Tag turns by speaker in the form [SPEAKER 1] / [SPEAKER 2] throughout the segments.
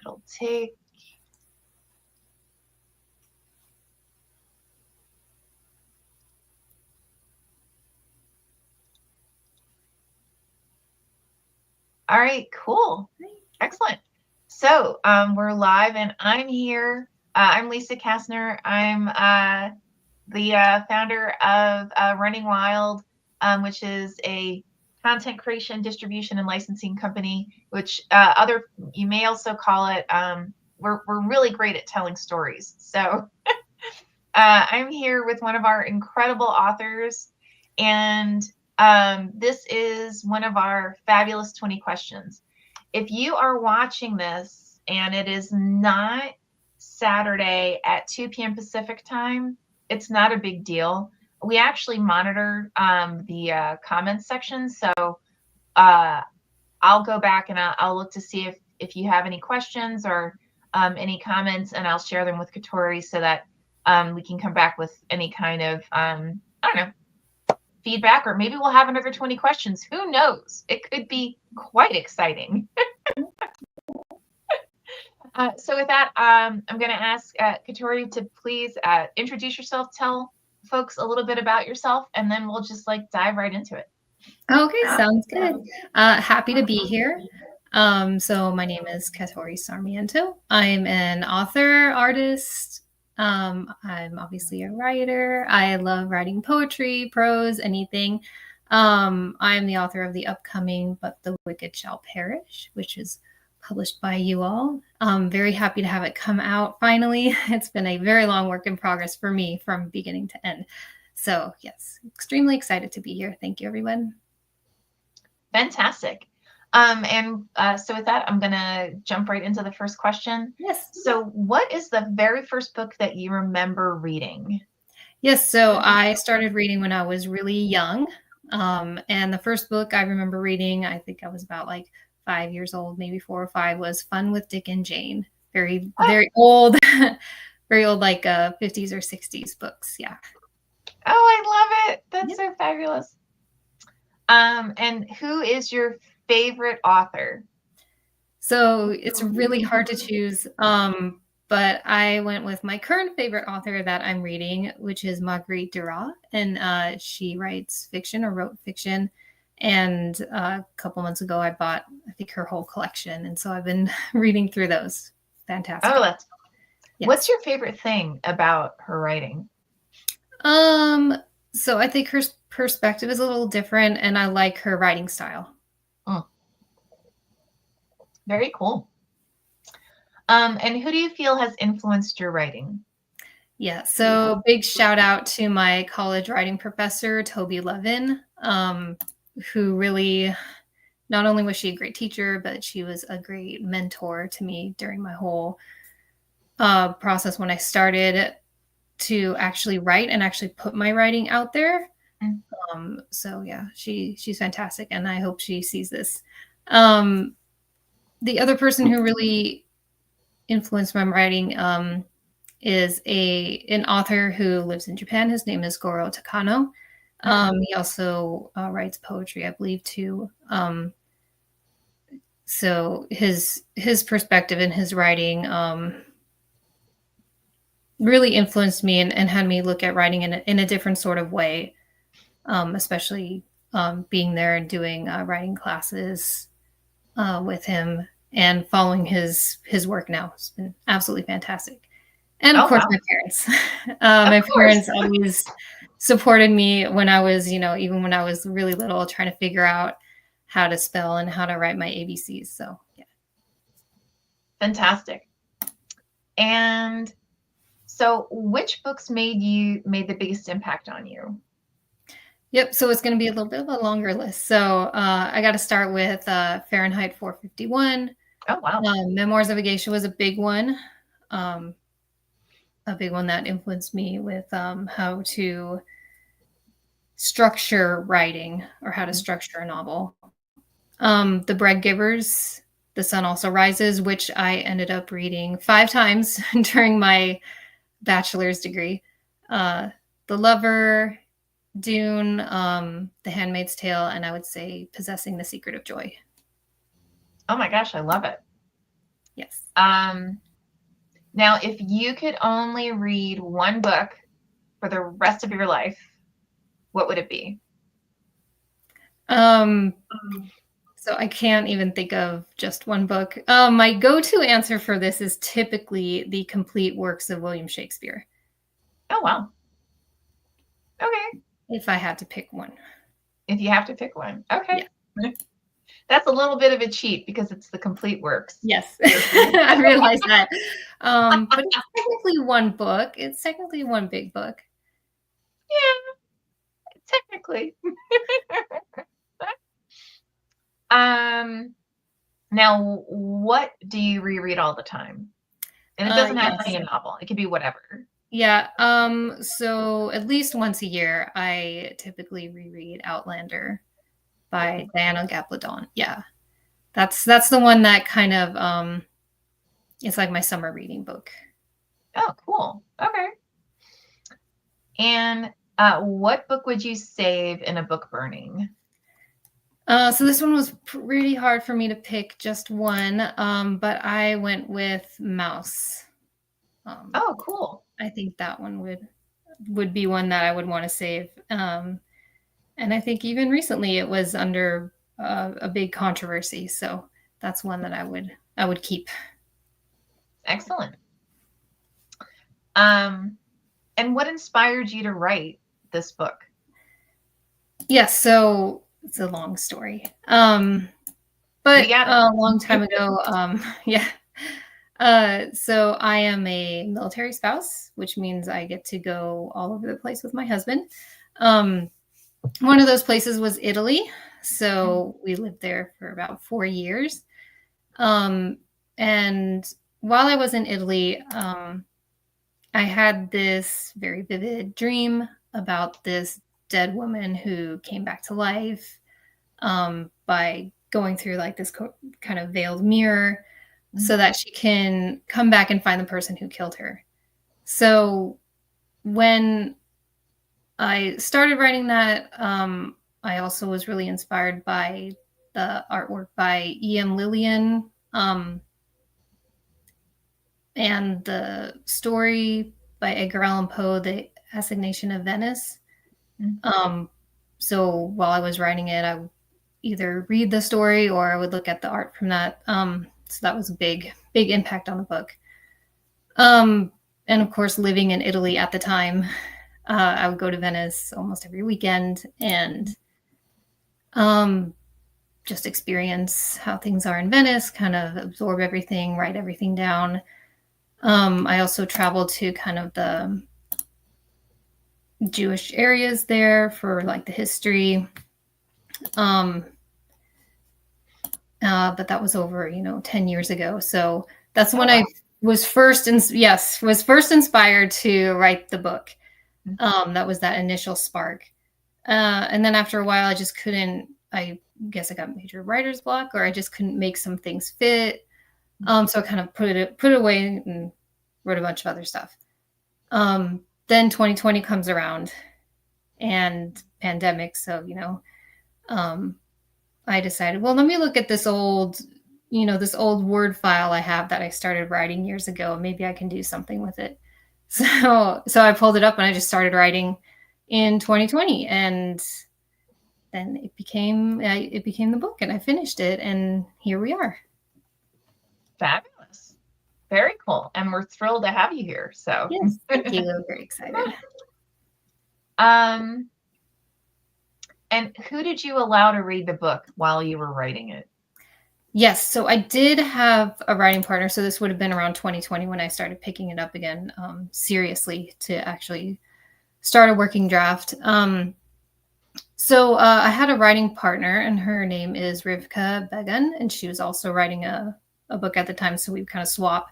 [SPEAKER 1] It'll take. All right, cool. Excellent. So we're live and I'm here. I'm Lisa Kastner. I'm the founder of Running Wild, which is a content creation, distribution, and licensing company, which you may also call it, we're really great at telling stories. So I'm here with one of our incredible authors, and this is one of our fabulous 20 questions. If you are watching this and it is not Saturday at 2 p.m. Pacific time, it's not a big deal. We actually monitor the comments section. So I'll go back and I'll look to see if you have any questions or any comments, and I'll share them with Catori so that we can come back with any kind of, I don't know, feedback, or maybe we'll have another 20 questions. Who knows? It could be quite exciting. So with that, I'm going to ask Catori to please introduce yourself, tell folks a little bit about yourself, and then we'll just dive right into it.
[SPEAKER 2] Okay, sounds good. Happy to be here. So my name is Catori Sarmiento. I'm an author, artist. I'm obviously a writer. I love writing poetry, prose, anything. I'm the author of the upcoming But the Wicked Shall Perish, which is published by you all. I'm very happy to have it come out finally. It's been a very long work in progress for me from beginning to end. So yes, extremely excited to be here. Thank you, everyone.
[SPEAKER 1] Fantastic. So with that, I'm going to jump right into the first question.
[SPEAKER 2] Yes.
[SPEAKER 1] So what is the very first book that you remember reading?
[SPEAKER 2] Yes. So I started reading when I was really young. And the first book I remember reading, I think I was about 5 years old, maybe 4 or 5, was Fun with Dick and Jane. Very old, very old, 50s or 60s books. Yeah.
[SPEAKER 1] Oh, I love it. That's so fabulous. And who is your favorite author?
[SPEAKER 2] So it's really hard to choose. But I went with my current favorite author that I'm reading, which is Marguerite Duras. And she writes fiction, or wrote fiction. And a couple months ago, I bought, I think, her whole collection. And so I've been reading through those. Fantastic.
[SPEAKER 1] Oh, What's your favorite thing about her writing?
[SPEAKER 2] So I think her perspective is a little different, and I like her writing style.
[SPEAKER 1] Very cool. And who do you feel has influenced your writing?
[SPEAKER 2] Yeah, so big shout out to my college writing professor, Toby Levin, who really, not only was she a great teacher, but she was a great mentor to me during my whole process when I started to actually write and actually put my writing out there. So yeah, she's fantastic, and I hope she sees this. The other person who really influenced my writing is an author who lives in Japan. His name is Goro Takano. He also writes poetry, I believe, too. So his perspective in his writing really influenced me and had me look at writing in a different sort of way, especially being there and doing writing classes with him and following his work now. It's been absolutely fantastic. And of course, my parents. My parents always supported me when I was, even when I was really little, trying to figure out how to spell and how to write my ABCs. So, yeah.
[SPEAKER 1] Fantastic. And so which books made the biggest impact on you?
[SPEAKER 2] Yep. So it's going to be a little bit of a longer list. So I got to start with Fahrenheit 451.
[SPEAKER 1] Oh, wow.
[SPEAKER 2] Memoirs of a Geisha was a big one. A big one that influenced me with how to structure writing, or how to structure a novel. The Bread Givers, The Sun Also Rises, which I ended up reading 5 times during my bachelor's degree. The Lover, Dune, The Handmaid's Tale, and I would say Possessing the Secret of Joy.
[SPEAKER 1] Oh my gosh, I love it.
[SPEAKER 2] Yes.
[SPEAKER 1] Now, if you could only read one book for the rest of your life, what would it be?
[SPEAKER 2] So I can't even think of just one book. My go-to answer for this is typically the complete works of William Shakespeare.
[SPEAKER 1] Oh, wow. Okay.
[SPEAKER 2] If I had to pick one.
[SPEAKER 1] If you have to pick one. Okay.
[SPEAKER 2] Yeah.
[SPEAKER 1] That's a little bit of a cheat because it's the complete works.
[SPEAKER 2] Yes, I realize that. But it's technically one book. It's technically one big book.
[SPEAKER 1] Yeah, technically. Now, what do you reread all the time? And it doesn't have to be a novel. It could be whatever.
[SPEAKER 2] Yeah. So at least once a year, I typically reread Outlander by Diana Gabaldon. Yeah. That's the one that kind of it's like my summer reading book.
[SPEAKER 1] Oh, cool. Okay. And what book would you save in a book burning?
[SPEAKER 2] So this one was pretty hard for me to pick just one, but I went with Mouse.
[SPEAKER 1] Oh, cool.
[SPEAKER 2] I think that one would be one that I would want to save. And I think even recently it was under a big controversy, so that's one that I would keep.
[SPEAKER 1] Excellent. And what inspired you to write this book?
[SPEAKER 2] Yes, so it's a long story. But a long time ago, yeah. So I am a military spouse, which means I get to go all over the place with my husband. One of those places was Italy. So we lived there for about 4 years. And while I was in Italy, I had this very vivid dream about this dead woman who came back to life by going through like this kind of veiled mirror so that she can come back and find the person who killed her. So when I started writing that, I also was really inspired by the artwork by E.M. Lillian and the story by Edgar Allan Poe, The Assignation of Venice. So while I was writing it, I would either read the story or I would look at the art from that. So that was a big impact on the book. And of course, living in Italy at the time, I would go to Venice almost every weekend and just experience how things are in Venice, kind of absorb everything, write everything down. I also traveled to kind of the Jewish areas there for like the history. But that was over, 10 years ago. So that's when I was first inspired to write the book. That was that initial spark. And then after a while, I just couldn't, I guess I got major writer's block, or I just couldn't make some things fit. So I kind of put it away and wrote a bunch of other stuff. Then 2020 comes around and pandemic. So, I decided, well, let me look at this old Word file I have that I started writing years ago. Maybe I can do something with it. So I pulled it up and I just started writing in 2020, and then it became the book, and I finished it, and here we are.
[SPEAKER 1] Fabulous. Very cool. And we're thrilled to have you here. So
[SPEAKER 2] yes, thank you. We're very excited.
[SPEAKER 1] And who did you allow to read the book while you were writing it?
[SPEAKER 2] Yes, so I did have a writing partner. So this would have been around 2020 when I started picking it up again seriously to actually start a working draft. So I had a writing partner, and her name is Rivka Begun, and she was also writing a book at the time. So we kind of swap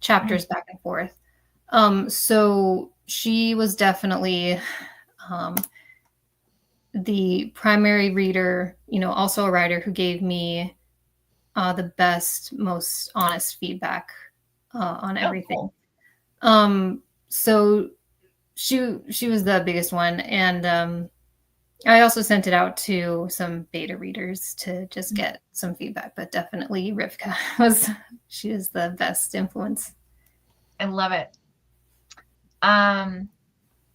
[SPEAKER 2] chapters back and forth. So she was definitely the primary reader, also a writer who gave me the best, most honest feedback on everything. Cool. So she was the biggest one, and I also sent it out to some beta readers to just get some feedback, but definitely Rivka she is the best influence.
[SPEAKER 1] I love it.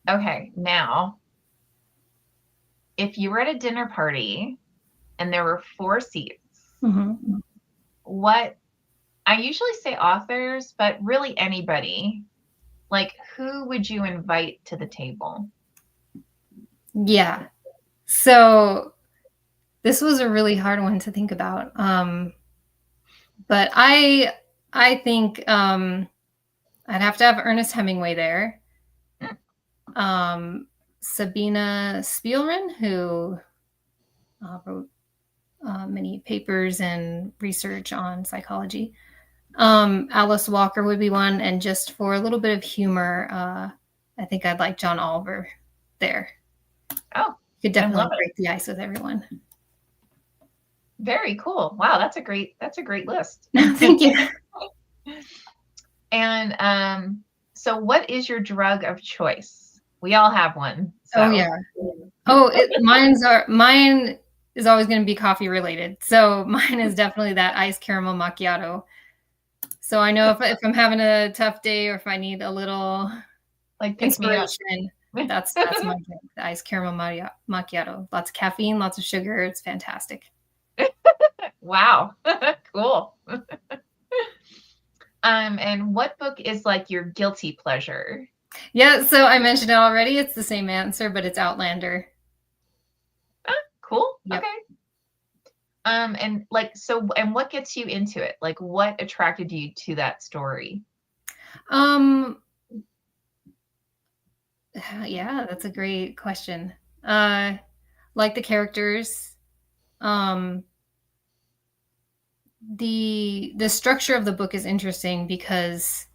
[SPEAKER 1] Okay, now, if you were at a dinner party and there were 4 seats, what, I usually say authors, but really anybody, like, who would you invite to the table?
[SPEAKER 2] Yeah. So this was a really hard one to think about. But I think I'd have to have Ernest Hemingway there. Sabina Spielman, who wrote many papers and research on psychology. Alice Walker would be one, and just for a little bit of humor, I think I'd like John Oliver there.
[SPEAKER 1] Oh,
[SPEAKER 2] could definitely break the ice with everyone.
[SPEAKER 1] Very cool. Wow, that's a great list.
[SPEAKER 2] Thank you.
[SPEAKER 1] And so what is your drug of choice? We all have one. So.
[SPEAKER 2] Oh yeah. Oh, mine is always going to be coffee related. So mine is definitely that iced caramel macchiato. So I know if I'm having a tough day or if I need a little
[SPEAKER 1] like
[SPEAKER 2] inspiration, that's my drink, the iced caramel macchiato. Lots of caffeine, lots of sugar. It's fantastic.
[SPEAKER 1] Wow. Cool. And what book is like your guilty pleasure?
[SPEAKER 2] Yeah, so I mentioned it already. It's the same answer, but it's Outlander.
[SPEAKER 1] Cool. Yep. Okay. And like, so, and what gets you into it? Like, what attracted you to that story?
[SPEAKER 2] Yeah, that's a great question. Like the characters, the structure of the book is interesting because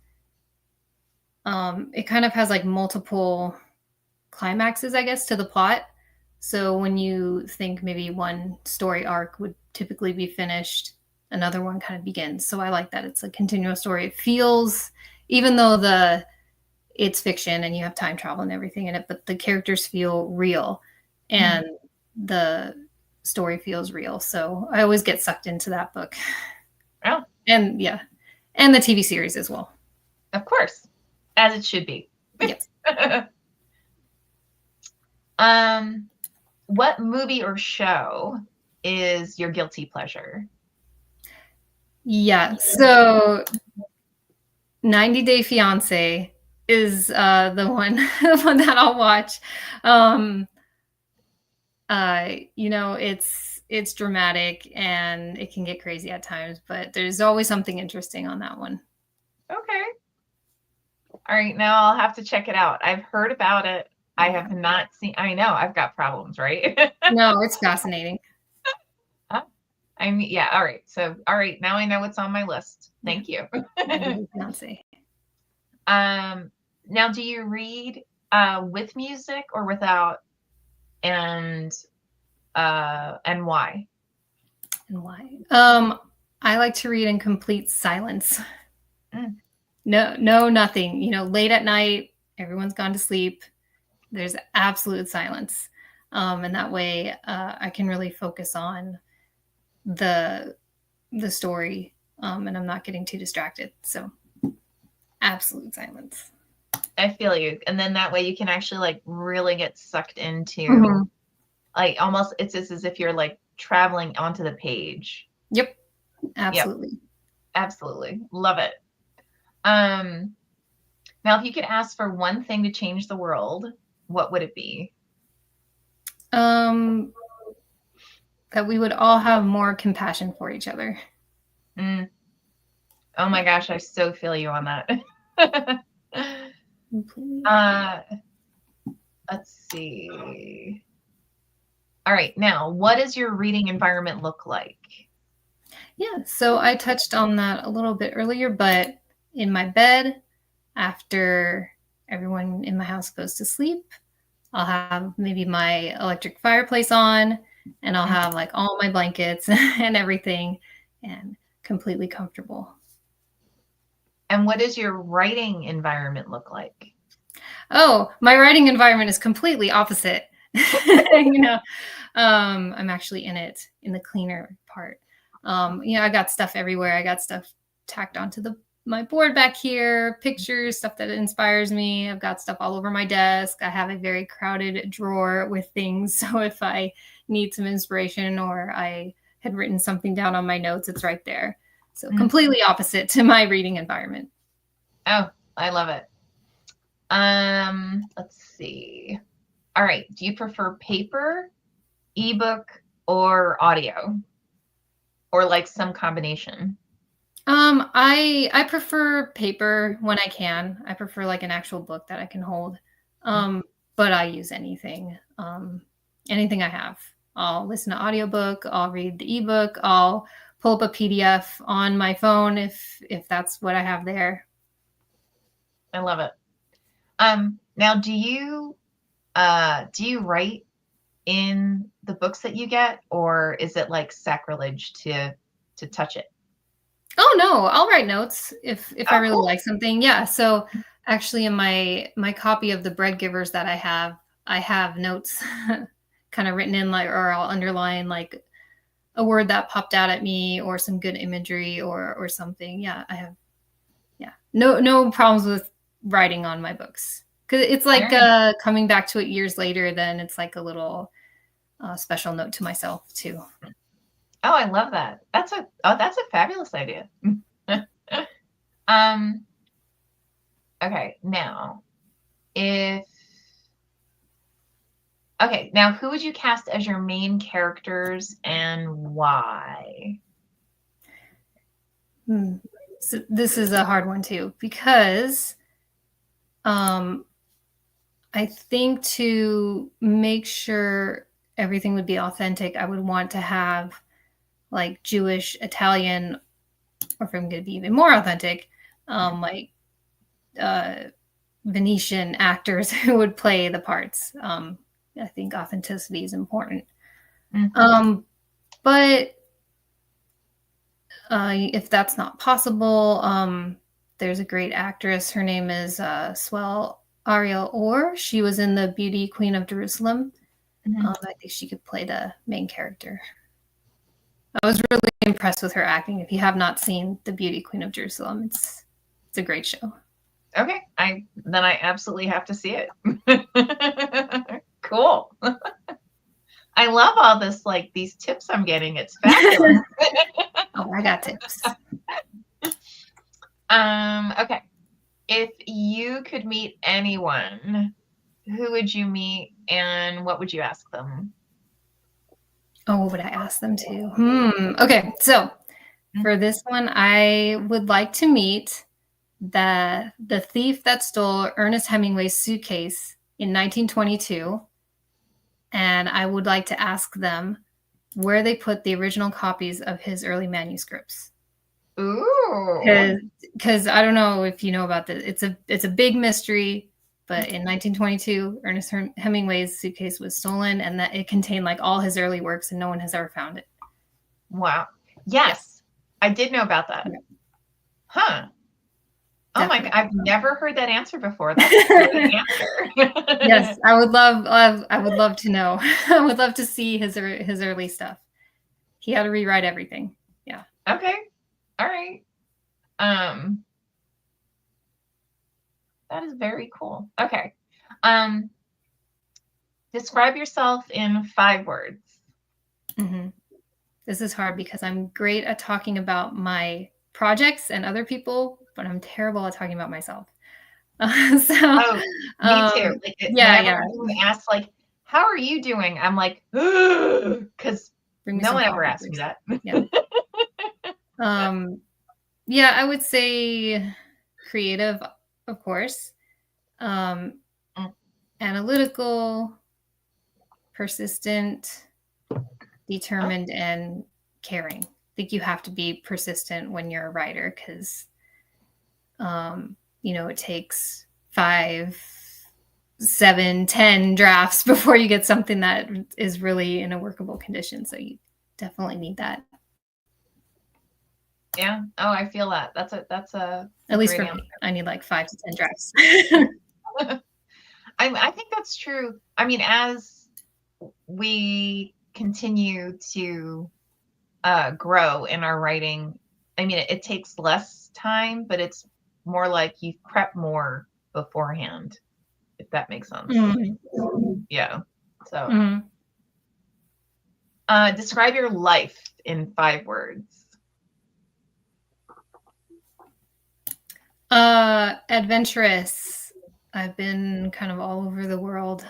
[SPEAKER 2] it kind of has like multiple climaxes, I guess, to the plot. So when you think maybe one story arc would typically be finished, another one kind of begins. So I like that it's a continuous story. It feels, even though it's fiction and you have time travel and everything in it, but the characters feel real and the story feels real. So I always get sucked into that book.
[SPEAKER 1] Oh.
[SPEAKER 2] And yeah. And the TV series as well.
[SPEAKER 1] Of course. As it should be.
[SPEAKER 2] Yes.
[SPEAKER 1] What movie or show is your guilty pleasure?
[SPEAKER 2] Yeah. So 90 Day Fiancé is the one that I'll watch. You know, it's dramatic and it can get crazy at times, but there's always something interesting on that one.
[SPEAKER 1] Okay. All right, now I'll have to check it out. I've heard about it. I have not seen. I know I've got problems, right?
[SPEAKER 2] No, it's fascinating.
[SPEAKER 1] I mean, yeah. All right. So, all right. Now I know what's on my list. Thank you. Now, do you read with music or without? And why?
[SPEAKER 2] And why? I like to read in complete silence. No, nothing. You know, late at night, everyone's gone to sleep. There's absolute silence. And that way I can really focus on the story and I'm not getting too distracted. So absolute silence.
[SPEAKER 1] I feel you. And then that way you can actually like really get sucked into like almost it's as if you're like traveling onto the page.
[SPEAKER 2] Yep. Absolutely.
[SPEAKER 1] Yep. Absolutely. Love it. Now if you could ask for one thing to change the world, what would it be?
[SPEAKER 2] That we would all have more compassion for each other.
[SPEAKER 1] Oh my gosh, I so feel you on that. Let's see. All right, now, what does your reading environment look like?
[SPEAKER 2] Yeah, so I touched on that a little bit earlier, but in my bed, after everyone in my house goes to sleep, I'll have maybe my electric fireplace on, and I'll have like all my blankets and everything, and completely comfortable.
[SPEAKER 1] And what does your writing environment look like?
[SPEAKER 2] Oh, my writing environment is completely opposite. you know, I'm actually in the cleaner part. I got stuff everywhere. I got stuff tacked onto my board back here, pictures, stuff that inspires me. I've got stuff all over my desk. I have a very crowded drawer with things. So if I need some inspiration or I had written something down on my notes, it's right there. So completely opposite to my reading environment.
[SPEAKER 1] Oh, I love it. Let's see. All right. Do you prefer paper, ebook, or audio? Or like some combination?
[SPEAKER 2] I prefer paper when I can. I prefer like an actual book that I can hold. But I use anything. Anything I have. I'll listen to audiobook, I'll read the ebook, I'll pull up a PDF on my phone if that's what I have there.
[SPEAKER 1] I love it. Now do you write in the books that you get, or is it like sacrilege to touch it?
[SPEAKER 2] Oh no, I'll write notes if I really
[SPEAKER 1] cool.
[SPEAKER 2] like something. Yeah. So actually in my copy of the Bread Givers that I have notes kind of written in, like, or I'll underline like a word that popped out at me or some good imagery or something. Yeah, I have. Yeah. No problems with writing on my books. Cuz it's like coming back to it years later, then it's like a little special note to myself too.
[SPEAKER 1] Oh, I love that. That's a fabulous idea. Okay, now who would you cast as your main characters and why?
[SPEAKER 2] So this is a hard one too, because I think to make sure everything would be authentic, I would want to have like Jewish, Italian, or if I'm going to be even more authentic, like Venetian actors who would play the parts. I think authenticity is important. But if that's not possible, there's a great actress. Her name is Swell Ariel Orr. She was in the Beauty Queen of Jerusalem. I think she could play the main character. I was really impressed with her acting. If you have not seen the Beauty Queen of Jerusalem, it's a great show.
[SPEAKER 1] Okay, I absolutely have to see it. Cool. I love all this, like these tips I'm getting. It's fabulous.
[SPEAKER 2] Oh, I got tips.
[SPEAKER 1] Okay. If you could meet anyone, who would you meet and what would you ask them?
[SPEAKER 2] Oh, what would I ask them to? Okay, so for this one, I would like to meet the thief that stole Ernest Hemingway's suitcase in 1922. And I would like to ask them where they put the original copies of his early manuscripts.
[SPEAKER 1] Ooh.
[SPEAKER 2] Because I don't know if you know about this. It's a big mystery, but in 1922, Ernest Hemingway's suitcase was stolen, and that it contained like all his early works, and no one has ever found it.
[SPEAKER 1] Wow. Yes, I did know about that. Yeah. Huh. Oh my God, I've never heard that answer before. That's a great answer.
[SPEAKER 2] Yes, I would love to know. I would love to see his early stuff. He had to rewrite everything. Yeah.
[SPEAKER 1] Okay. All right. That is very cool. Okay. Describe yourself in 5 words.
[SPEAKER 2] This is hard because I'm great at talking about my projects and other people, but I'm terrible at talking about myself.
[SPEAKER 1] Me too. Like, whenever someone asks, like, how are you doing? I'm like, because no one ever asks me that.
[SPEAKER 2] Yeah, I would say creative, of course. Analytical, persistent, determined, and caring. I think you have to be persistent when you're a writer because, it takes 5, 7, 10 drafts before you get something that is really in a workable condition. So you definitely need that.
[SPEAKER 1] Yeah. Oh, I feel that. That's a
[SPEAKER 2] at least for me. I need like 5 to 10 drafts.
[SPEAKER 1] I think that's true. I mean, as we continue to grow in our writing. I mean, it takes less time, but it's more like you prep more beforehand, if that makes sense. Yeah. So, describe your life in 5 words.
[SPEAKER 2] Adventurous. I've been kind of all over the world.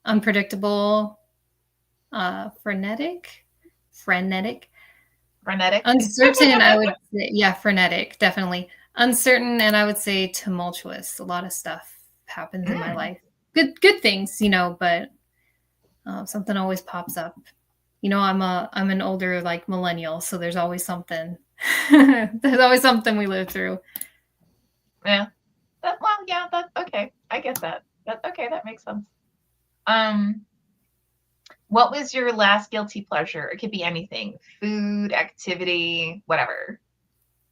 [SPEAKER 2] Unpredictable. Frenetic. Uncertain, I would say. Yeah, frenetic, definitely. Uncertain, and I would say tumultuous. A lot of stuff happens in my life. Good things, but something always pops up. I'm an older like millennial, so there's always something. There's always something we live through.
[SPEAKER 1] Yeah. That's okay. I get that. Okay. That makes sense. What was your last guilty pleasure? It could be anything: food, activity, whatever.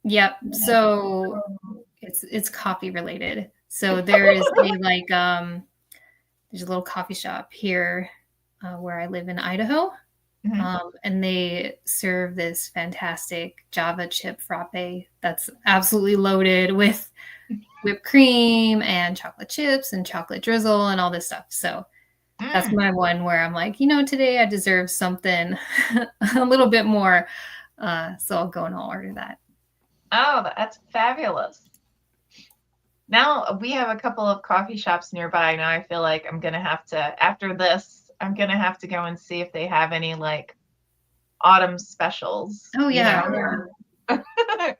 [SPEAKER 2] Yep. So it's coffee related. So there is there's a little coffee shop here where I live in Idaho. And they serve this fantastic Java chip frappe that's absolutely loaded with whipped cream and chocolate chips and chocolate drizzle and all this stuff. So that's my one where I'm like, today I deserve something a little bit more. So I'll go and I'll order that.
[SPEAKER 1] Oh, that's fabulous. Now we have a couple of coffee shops nearby. Now I feel like I'm going to have to, after this, I'm going to have to go and see if they have any like autumn specials.
[SPEAKER 2] Oh yeah.
[SPEAKER 1] Okay.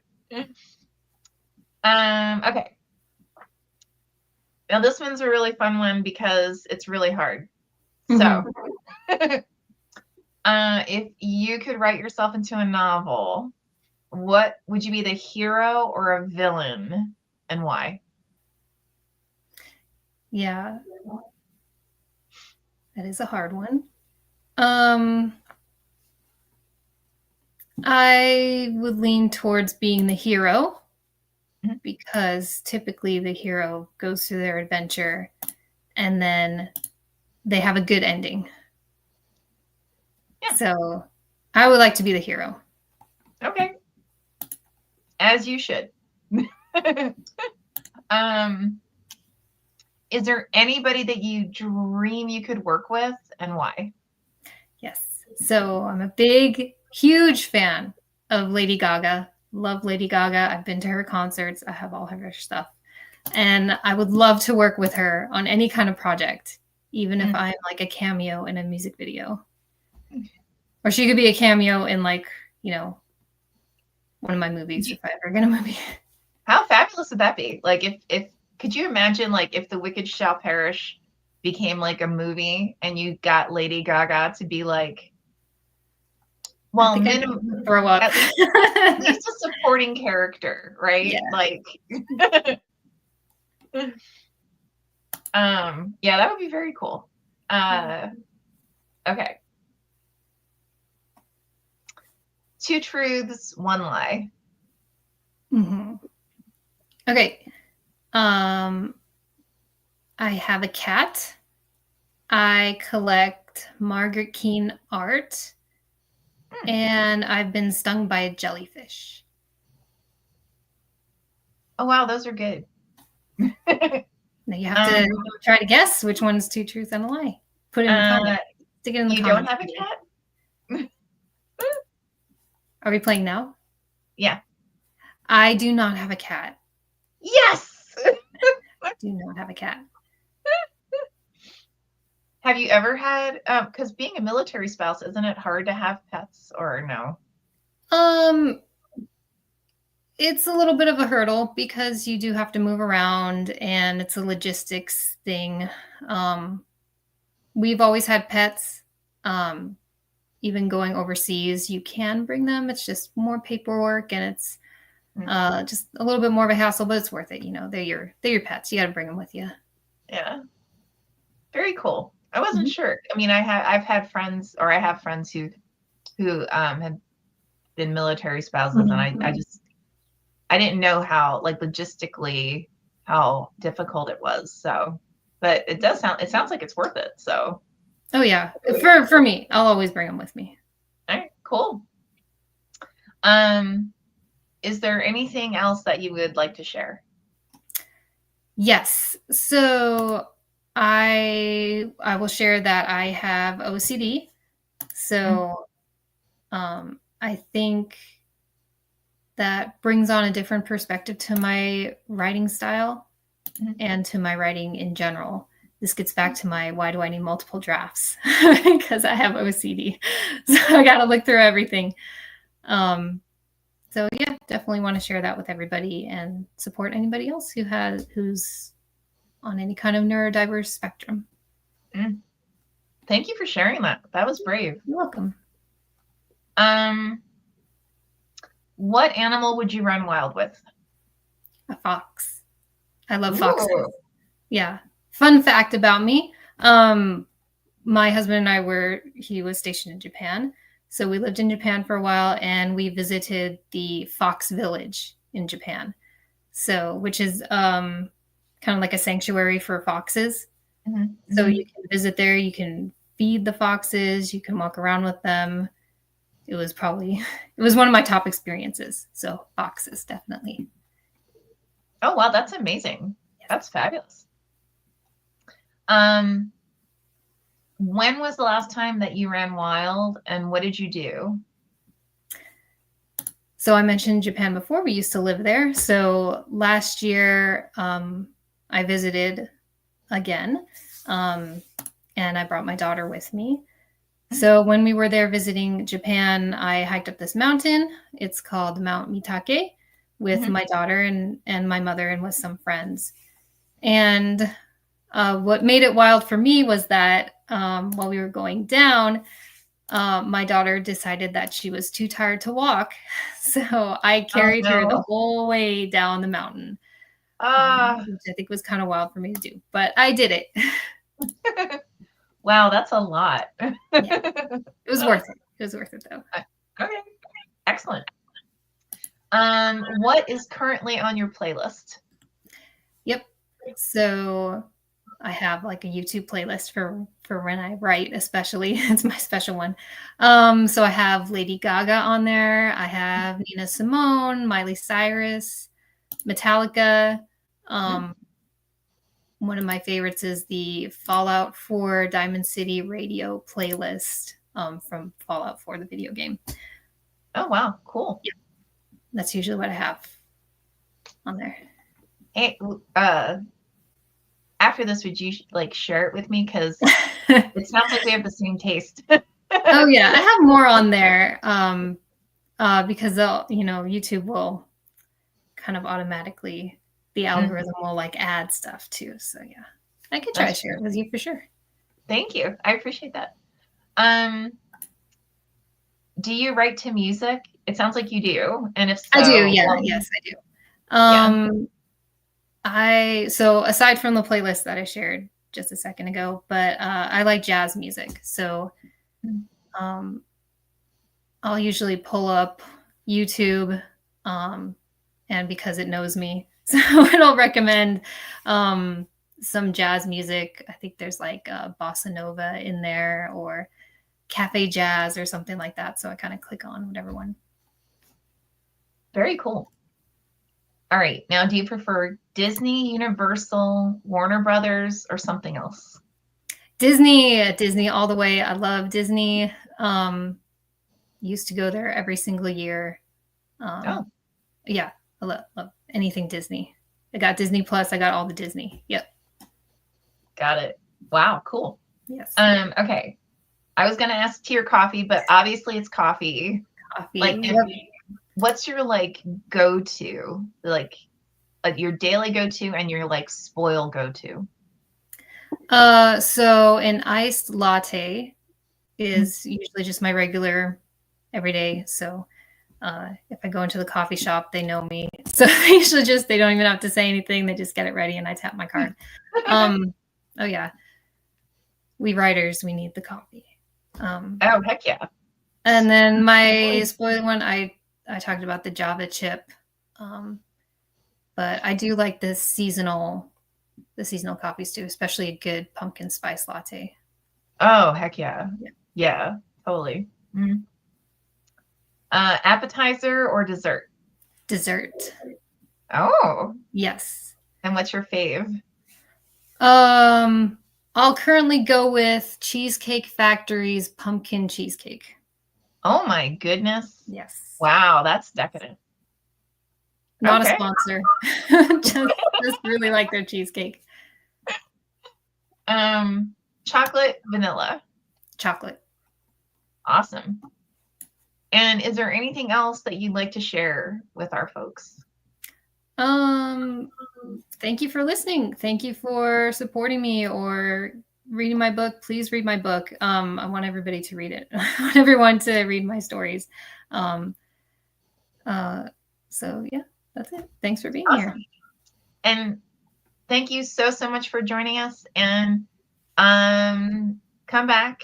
[SPEAKER 1] Now this one's a really fun one because it's really hard. So if you could write yourself into a novel, what would you be, the hero or a villain, and why?
[SPEAKER 2] Yeah. That is a hard one. I would lean towards being the hero because typically the hero goes through their adventure and then they have a good ending. Yeah. So I would like to be the hero.
[SPEAKER 1] Okay. As you should. Is there anybody that you dream you could work with, and why?
[SPEAKER 2] Yes. So I'm a big, huge fan of Lady Gaga. Love Lady Gaga. I've been to her concerts. I have all of her stuff. And I would love to work with her on any kind of project, even if I'm like a cameo in a music video. Or she could be a cameo in like, one of my movies if I ever get a movie.
[SPEAKER 1] How fabulous would that be? Like if could you imagine like if The Wicked Shall Perish became like a movie and you got Lady Gaga to be like, well, minimum
[SPEAKER 2] throw up.
[SPEAKER 1] At least a supporting character, right?
[SPEAKER 2] Yeah.
[SPEAKER 1] Like yeah, that would be very cool. Okay. 2 truths, 1 lie.
[SPEAKER 2] Okay. I have a cat. I collect Margaret Keane art. And I've been stung by a jellyfish.
[SPEAKER 1] Oh, wow. Those are good.
[SPEAKER 2] Now you have to try to guess which one's 2 truths and a lie. Put it in the comments. Stick it in the comments.
[SPEAKER 1] You don't have a cat?
[SPEAKER 2] Are we playing now?
[SPEAKER 1] Yeah.
[SPEAKER 2] I do not have a cat.
[SPEAKER 1] Yes!
[SPEAKER 2] I do not have a cat.
[SPEAKER 1] Have you ever had, because being a military spouse, isn't it hard to have pets, or no?
[SPEAKER 2] It's a little bit of a hurdle because you do have to move around and it's a logistics thing. We've always had pets. Even going overseas, you can bring them. It's just more paperwork and it's just a little bit more of a hassle, but it's worth it. They're your pets. You got to bring them with you.
[SPEAKER 1] Yeah. Very cool. I wasn't sure. I mean, I've had friends, or I have friends who have been military spouses, and I didn't know how, like, logistically how difficult it was. So, but it sounds like it's worth it. So,
[SPEAKER 2] Oh yeah, for me, I'll always bring them with me.
[SPEAKER 1] All right, cool. Is there anything else that you would like to share?
[SPEAKER 2] Yes. So I will share that I have OCD. So I think that brings on a different perspective to my writing style and to my writing in general. This gets back to my why do I need multiple drafts? Because I have OCD. So I got to look through everything. So yeah, definitely want to share that with everybody and support anybody else who's on any kind of neurodiverse spectrum.
[SPEAKER 1] Thank you for sharing that. That was brave.
[SPEAKER 2] You're welcome.
[SPEAKER 1] What animal would you run wild with?
[SPEAKER 2] A fox. I love foxes. Yeah. Fun fact about me. My husband and I he was stationed in Japan. So we lived in Japan for a while and we visited the fox village in Japan. So, which is kind of like a sanctuary for foxes. Mm-hmm. So you can visit there, you can feed the foxes, you can walk around with them. It was one of my top experiences. So foxes, definitely.
[SPEAKER 1] Oh, wow. That's amazing. Yes. That's fabulous. When was the last time that you ran wild and what did you do?
[SPEAKER 2] So I mentioned Japan before. We used to live there. So last year I visited again and I brought my daughter with me. So when we were there visiting Japan, I hiked up this mountain. It's called Mount Mitake with my daughter and my mother and with some friends. And what made it wild for me was that while we were going down, my daughter decided that she was too tired to walk. So I carried her the whole way down the mountain, which I think was kind of wild for me to do, but I did it.
[SPEAKER 1] Wow, that's a lot.
[SPEAKER 2] Yeah. It was worth it. It was worth it, though.
[SPEAKER 1] Okay, excellent. What is currently on your playlist?
[SPEAKER 2] Yep. So I have like a YouTube playlist for when I write, especially. It's my special one. So I have Lady Gaga on there. I have Nina Simone, Miley Cyrus, Metallica. One of my favorites is the Fallout 4 Diamond City radio playlist from Fallout 4, the video game.
[SPEAKER 1] Oh, wow. Cool.
[SPEAKER 2] Yeah. That's usually what I have on there.
[SPEAKER 1] Hey, after this, would you like share it with me? Because it sounds like we have the same taste.
[SPEAKER 2] Oh yeah, I have more on there because YouTube will kind of automatically, the algorithm will like add stuff too. So yeah, I could try to share it with you for sure.
[SPEAKER 1] Thank you. I appreciate that. Do you write to music? It sounds like you do. And if so,
[SPEAKER 2] I do. Yeah. Yes, I do. So aside from the playlist that I shared just a second ago, but I like jazz music. So I'll usually pull up YouTube and because it knows me, so it'll recommend some jazz music. I think there's like bossa nova in there or cafe jazz or something like that. So I kind of click on whatever one.
[SPEAKER 1] Very cool. All right. Now, do you prefer Disney, Universal, Warner Brothers, or something else?
[SPEAKER 2] Disney all the way. I love Disney. Used to go there every single year. Yeah, I love anything Disney. I got Disney Plus. I got all the Disney. Yep.
[SPEAKER 1] Got it. Wow, cool.
[SPEAKER 2] Yes.
[SPEAKER 1] Okay. I was gonna ask tea or coffee, but obviously it's coffee. Like, what's your like go-to? Like your daily go-to and your like spoil go-to?
[SPEAKER 2] So an iced latte is usually just my regular everyday. So if I go into the coffee shop, they know me. So they don't even have to say anything. They just get it ready and I tap my card. Oh yeah. We writers, we need the coffee.
[SPEAKER 1] Oh, heck yeah.
[SPEAKER 2] And then my spoiled one, I talked about the Java chip. But I do like the seasonal coffees too, especially a good pumpkin spice latte.
[SPEAKER 1] Oh, heck yeah.
[SPEAKER 2] Yeah.
[SPEAKER 1] Yeah, totally. Mm. Appetizer or dessert?
[SPEAKER 2] Dessert.
[SPEAKER 1] Oh,
[SPEAKER 2] Yes.
[SPEAKER 1] and what's your fave?
[SPEAKER 2] I'll currently go with Cheesecake Factory's pumpkin cheesecake.
[SPEAKER 1] Oh my goodness.
[SPEAKER 2] Yes.
[SPEAKER 1] Wow, that's decadent.
[SPEAKER 2] Not a
[SPEAKER 1] Okay.
[SPEAKER 2] sponsor. just really like their cheesecake.
[SPEAKER 1] Chocolate, vanilla.
[SPEAKER 2] Chocolate.
[SPEAKER 1] Awesome. And is there anything else that you'd like to share with our folks?
[SPEAKER 2] Thank you for listening. Thank you for supporting me or reading my book. Please read my book. I want everybody to read it. I want everyone to read my stories. So yeah, that's it. Thanks for being here.
[SPEAKER 1] And thank you so much for joining us. And come back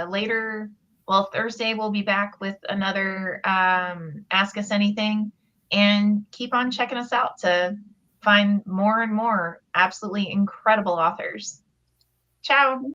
[SPEAKER 1] later. Well, Thursday we'll be back with another Ask Us Anything, and keep on checking us out to find more and more absolutely incredible authors. Ciao.